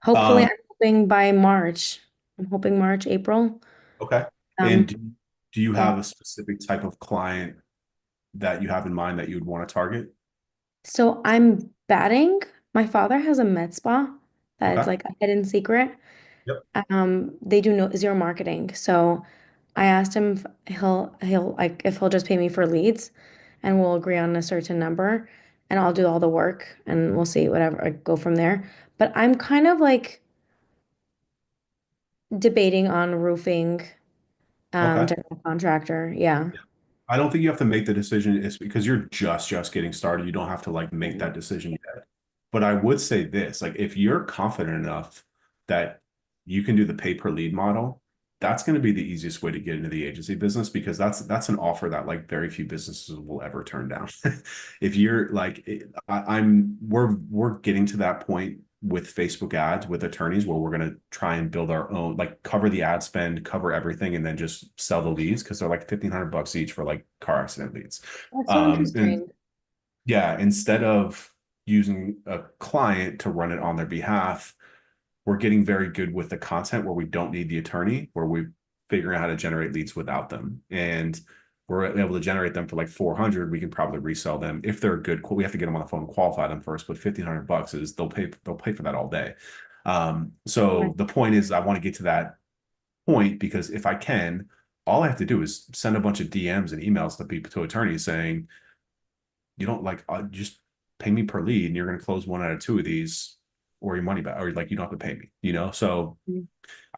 Hopefully, Um, I'm hoping by March. I'm hoping March, April. okay. And Um, do you yeah. have a specific type of client that you have in mind that you would want to target? So I'm batting. My father has a med spa that it's Okay. like a hidden secret. Yep. They do no zero marketing. So I asked him if he'll like if he'll just pay me for leads and we'll agree on a certain number and I'll do all the work and we'll see whatever I go from there. But I'm kind of like debating on roofing, Okay. general contractor. Yeah. I don't think you have to make the decision. It's because you're just getting started. You don't have to like make that decision yet. But I would say this, like if you're confident enough that you can do the pay per lead model, that's going to be the easiest way to get into the agency business because that's an offer that like very few businesses will ever turn down. If you're like we're getting to that point with Facebook ads with attorneys where we're going to try and build our own, like cover the ad spend, cover everything, and then just sell the leads because they're like $1,500 each for like car accident leads. That's so And interesting. yeah, instead of using a client to run it on their behalf, we're getting very good with the content where we don't need the attorney, where we're figuring out how to generate leads without them. And we're able to generate them for like 400. We can probably resell them if they're good. We have to get them on the phone and qualify them first, but $1,500 is they'll pay for that all day. Right. So the point is I want to get to that point because if I can, all I have to do is send a bunch of DMs and emails to people to attorneys saying, you don't like just pay me per lead and you're going to close one out of two of these or your money back or like you don't have to pay me, you know? So Mhm.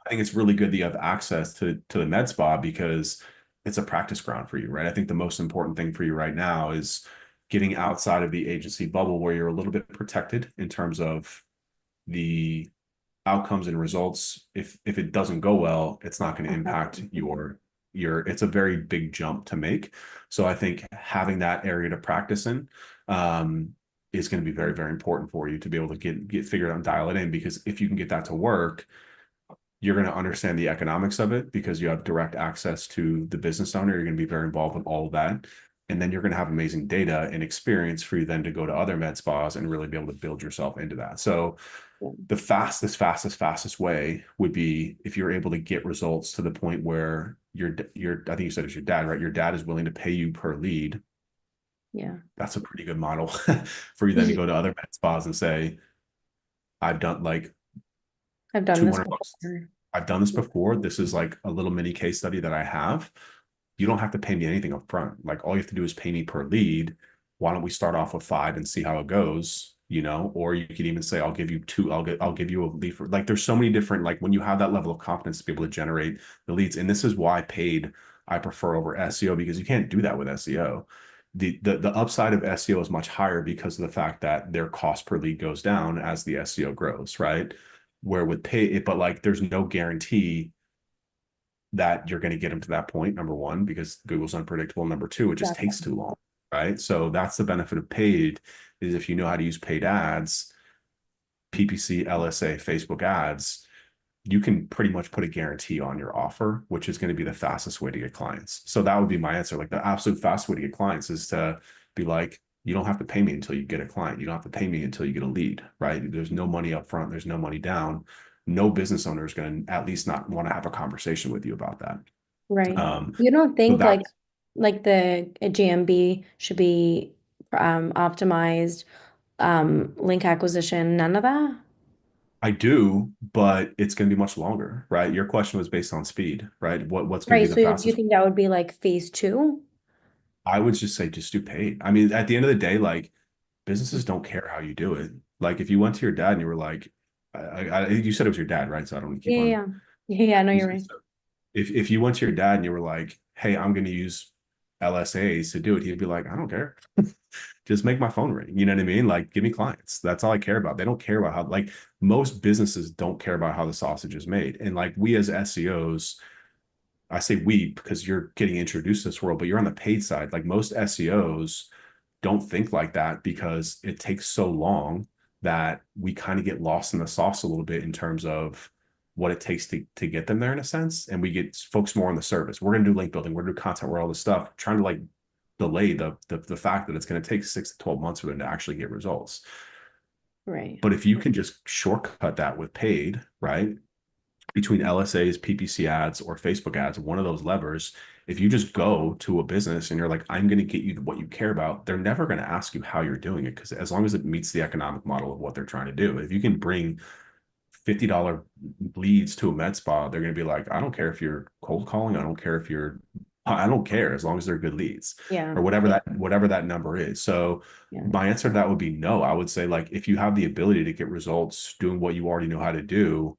I think it's really good that you have access to the med spa because it's a practice ground for you, right? I think the most important thing for you right now is getting outside of the agency bubble where you're a little bit protected in terms of the outcomes and results. If it doesn't go well, it's not going to impact your it's a very big jump to make. So I think having that area to practice in is going to be very, very important for you to be able to get figured out and dial it in because if you can get that to work, you're going to understand the economics of it because you have direct access to the business owner. You're going to be very involved with all of that. And then you're going to have amazing data and experience for you then to go to other med spas and really be able to build yourself into that. So the fastest way would be if you're able to get results to the point where I think you said it's your dad, right? Your dad is willing to pay you per lead. Yeah. That's a pretty good model for you then to go to other med spas and say, I've done like I've done this 200 bucks. before. I've done this before. This is like a little mini case study that I have. You don't have to pay me anything up front. Like all you have to do is pay me per lead. Why don't we start off with 5 and see how it goes? You know, or you could even say, I'll give you 2, I'll give you a lead for like there's so many different, like when you have that level of confidence to be able to generate the leads. And this is why paid I prefer over SEO because you can't do that with SEO. The upside of SEO is much higher because of the fact that their cost per lead goes down as the SEO grows, right? Where with pay it, but like there's no guarantee that you're going to get them to that point, number one, because Google's unpredictable. Number two, it just Exactly. takes too long, right? So that's the benefit of paid is if you know how to use paid ads, PPC, LSA, Facebook ads, you can pretty much put a guarantee on your offer, which is going to be the fastest way to get clients. So that would be my answer. Like the absolute fast way to get clients is to be like, you don't have to pay me until you get a client. You don't have to pay me until you get a lead, right? There's no money up front. There's no money down. No business owner is going to at least not want to have a conversation with you about that. Right. Um, You don't so think that like the GMB should be optimized, link acquisition, none of that? I do, but it's going to be much longer, right? Your question was based on speed, right? What's going to Right. be the So do you fastest? think that would be like phase two? I would just say just do paid. I mean, at the end of the day, like businesses don't care how you do it. Like if you went to your dad and you were like, you said it was your dad, right? So I don't want to keep Yeah, on. yeah. Yeah, yeah, no, you're right. If you went to your dad and you were like, hey, I'm going to use LSAs to do it, he'd be like, I don't care. Just make my phone ring. You know what I mean? Like, give me clients. That's all I care about. They don't care about how, like, most businesses don't care about how the sausage is made. And like, we as SEOs, I say we because you're getting introduced to this world, but you're on the paid side. Like, most SEOs don't think like that because it takes so long that we kind of get lost in the sauce a little bit in terms of what it takes to get them there in a sense. And we get folks more on the service. We're going to do link building. We're going to do content where all this stuff, trying to like delay the fact that it's going to take 6 to 12 months for them to actually get results. Right. But if you can just shortcut that with paid, right? Between LSAs, PPC ads, or Facebook ads, one of those levers, if you just go to a business and you're like, I'm going to get you what you care about, they're never going to ask you how you're doing it, because as long as it meets the economic model of what they're trying to do, if you can bring $50 leads to a med spa, they're going to be like, I don't care if you're cold calling, I don't care, as long as they're good leads, Yeah. or whatever that number is. So Yeah. my answer to that would be no. I would say, like, if you have the ability to get results doing what you already know how to do,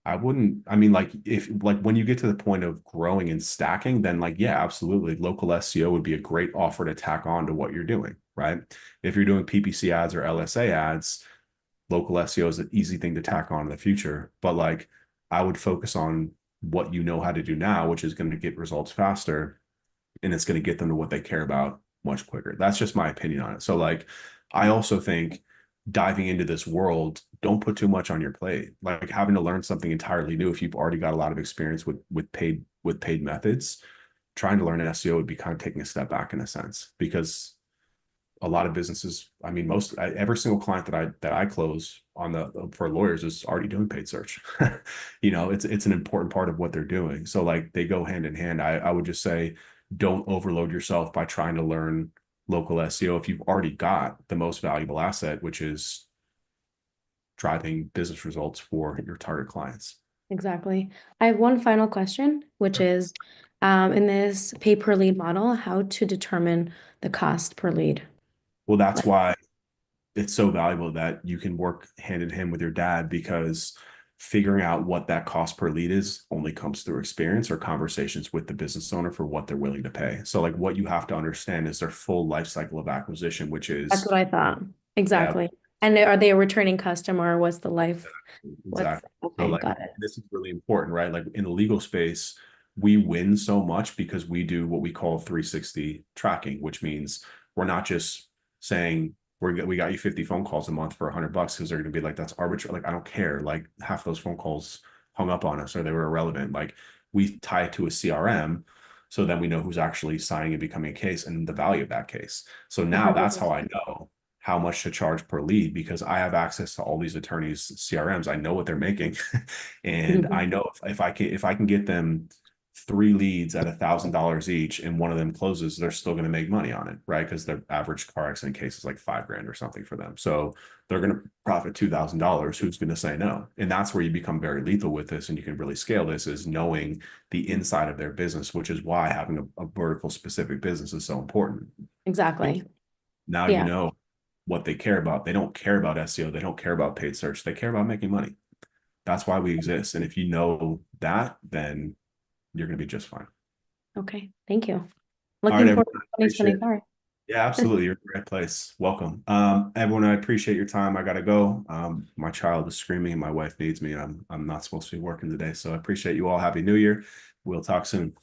I mean, like, if, like, when you get to the point of growing and stacking, then, like, yeah, absolutely, local SEO would be a great offer to tack on to what you're doing, right? If you're doing PPC ads or LSA ads, local SEO is an easy thing to tack on in the future. But, like, I would focus on what you know how to do now, which is going to get results faster, and it's going to get them to what they care about much quicker. That's just my opinion on it. So, like, I also think diving into this world, don't put too much on your plate. Like, having to learn something entirely new, if you've already got a lot of experience with paid methods, trying to learn SEO would be kind of taking a step back in a sense, because a lot of businesses, I mean, every single client that I close on for lawyers is already doing paid search. It's an important part of what they're doing. So, like, they go hand in hand. I would just say, don't overload yourself by trying to learn local SEO if you've already got the most valuable asset, which is driving business results for your target clients. Exactly. I have one final question, which is, in this pay per lead model, how to determine the cost per lead? Well, that's why it's so valuable that you can work hand in hand with your dad, because figuring out what that cost per lead is only comes through experience or conversations with the business owner for what they're willing to pay. So, like, what you have to understand is their full life cycle of acquisition, which That's is, what I thought. yeah, Exactly. And are they a returning customer? What's the life? exactly. So, Okay, like, got it. this is really important, right? Like, in the legal space, we win so much because we do what we call 360 tracking, which means we're not just saying we got you 50 phone calls a month for $100, because they're going to be like, that's arbitrary. Like, I don't care. Like, half those phone calls hung up on us or they were irrelevant. Like, we tie it to a CRM, so then we know who's actually signing and becoming a case and the value of that case. So now that's how I know how much to charge per lead, because I have access to all these attorneys' CRMs. I know what they're making. And I know if I can get them 3 leads at $1,000 each and one of them closes, they're still going to make money on it, right? Because their average car accident case is like $5,000 or something for them. So they're going to profit $2,000. Who's going to say no? And that's where you become very lethal with this, and you can really scale this, is knowing the inside of their business, which is why having a vertical specific business is so important. Exactly. Now Yeah. you know what they care about. They don't care about SEO. They don't care about paid search. They care about making money. That's why we exist. And if you know that, then you're going to be just fine. Okay. Thank you. All Looking right, forward everyone, to 2025. yeah, absolutely. You're in the right place. Welcome. Everyone, I appreciate your time. I gotta go. My child is screaming and my wife needs me. I'm not supposed to be working today. So I appreciate you all. Happy New Year. We'll talk soon.